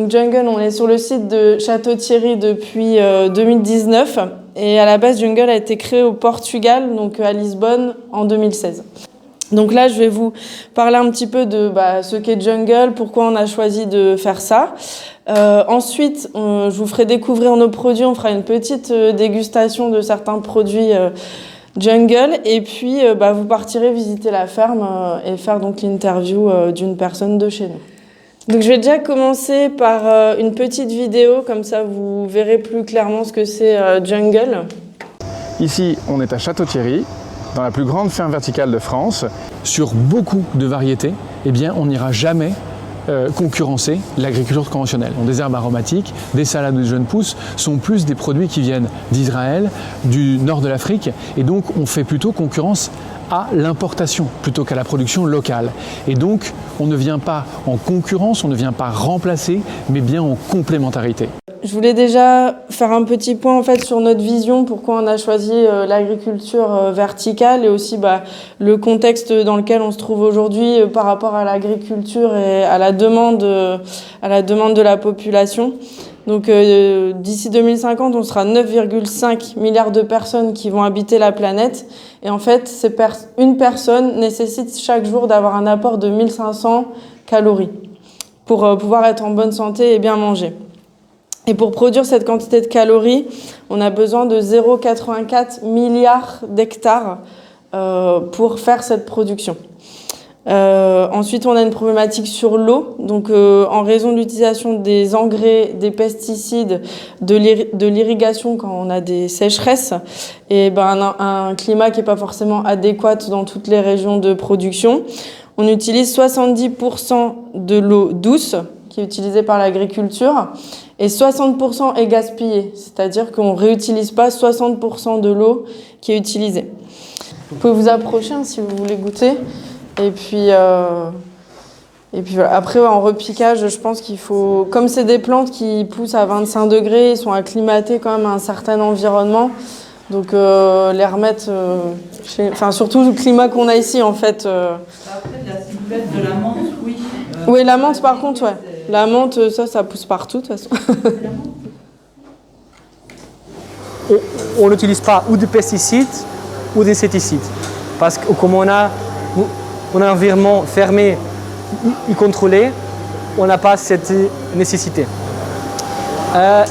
donc Jungle, on est sur le site de Château-Thierry depuis 2019 et à la base Jungle a été créé au Portugal, donc à Lisbonne en 2016. Donc là, je vais vous parler un petit peu de ce qu'est Jungle, pourquoi on a choisi de faire ça. Ensuite, je vous ferai découvrir nos produits, on fera une petite dégustation de certains produits Jungle et puis vous partirez visiter la ferme et faire donc l'interview d'une personne de chez nous. Donc je vais déjà commencer par une petite vidéo, comme ça vous verrez plus clairement ce que c'est Jungle. Ici, on est à Château-Thierry, dans la plus grande ferme verticale de France. Sur beaucoup de variétés, on n'ira jamais concurrencer l'agriculture conventionnelle. Des herbes aromatiques, des salades de jeunes pousses sont plus des produits qui viennent d'Israël, du nord de l'Afrique, et donc on fait plutôt concurrence à l'importation plutôt qu'à la production locale. Et donc on ne vient pas en concurrence, on ne vient pas remplacer, mais bien en complémentarité. Je voulais déjà faire un petit point en fait sur notre vision, pourquoi on a choisi l'agriculture verticale et aussi le contexte dans lequel on se trouve aujourd'hui par rapport à l'agriculture et à la demande de la population. Donc d'ici 2050, on sera 9,5 milliards de personnes qui vont habiter la planète. Et en fait, une personne nécessite chaque jour d'avoir un apport de 1500 calories pour pouvoir être en bonne santé et bien manger. Et pour produire cette quantité de calories, on a besoin de 0,84 milliards d'hectares pour faire cette production. Ensuite, on a une problématique sur l'eau. Donc, en raison de l'utilisation des engrais, des pesticides, de l'irrigation quand on a des sécheresses, et un climat qui n'est pas forcément adéquat dans toutes les régions de production. On utilise 70% de l'eau douce qui est utilisée par l'agriculture et 60% est gaspillée, c'est-à-dire qu'on ne réutilise pas 60% de l'eau qui est utilisée. Vous pouvez vous approcher si vous voulez goûter. Et puis voilà. Après, en repiquage, je pense qu'il faut... Comme c'est des plantes qui poussent à 25 degrés, ils sont acclimatés quand même à un certain environnement. Donc les remettre... surtout le climat qu'on a ici, en fait. Après, de la ciboulette, de la menthe, oui. Oui, la menthe, par contre, ouais. La menthe, ça pousse partout, de toute façon. On n'utilise pas ou des pesticides ou des insecticides. Parce que comme on a un environnement fermé et contrôlé, on n'a pas cette nécessité.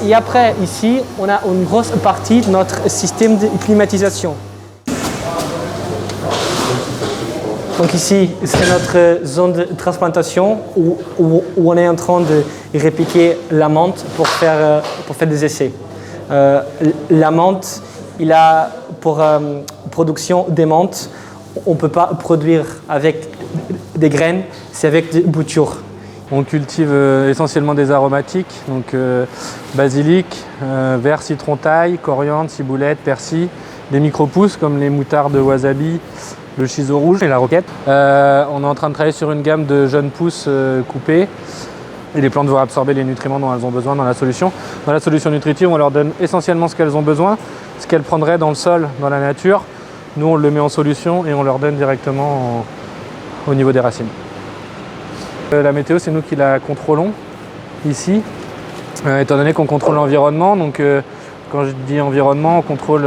Et après, ici, on a une grosse partie de notre système de climatisation. Donc ici, c'est notre zone de transplantation où on est en train de répliquer la menthe pour faire des essais. La menthe, pour production des menthes, on ne peut pas produire avec des graines, c'est avec des boutures. On cultive essentiellement des aromatiques, donc basilic, vert, citron, thaï, coriandre, ciboulette, persil, des micro-pousses comme les moutardes wasabi, le chiso rouge et la roquette. On est en train de travailler sur une gamme de jeunes pousses coupées et les plantes vont absorber les nutriments dont elles ont besoin dans la solution. Dans la solution nutritive, on leur donne essentiellement ce qu'elles ont besoin, ce qu'elles prendraient dans le sol, dans la nature. Nous, on le met en solution et on leur donne directement au niveau des racines. La météo, c'est nous qui la contrôlons ici, étant donné qu'on contrôle l'environnement. Donc, quand je dis environnement, on contrôle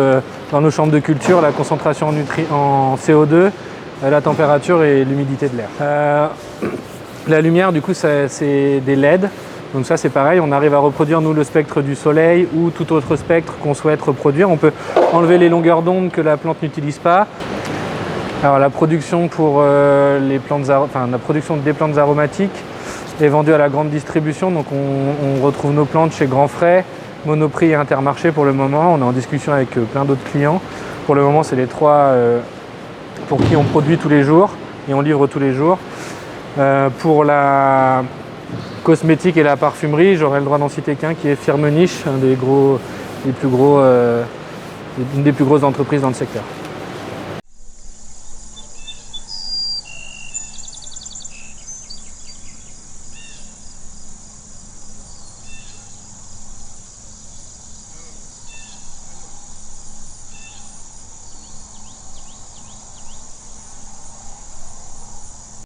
dans nos chambres de culture la concentration en CO2, la température et l'humidité de l'air. La lumière, du coup, c'est des LED. Donc ça, c'est pareil, on arrive à reproduire, nous, le spectre du soleil ou tout autre spectre qu'on souhaite reproduire. On peut enlever les longueurs d'onde que la plante n'utilise pas. Alors la production pour la production des plantes aromatiques est vendue à la grande distribution. Donc on retrouve nos plantes chez Grand Frais, Monoprix et Intermarché pour le moment. On est en discussion avec plein d'autres clients. Pour le moment, c'est les trois pour qui on produit tous les jours et on livre tous les jours. Pour la cosmétique et la parfumerie, j'aurais le droit d'en citer qu'un qui est Firmenich, une des plus grosses entreprises dans le secteur.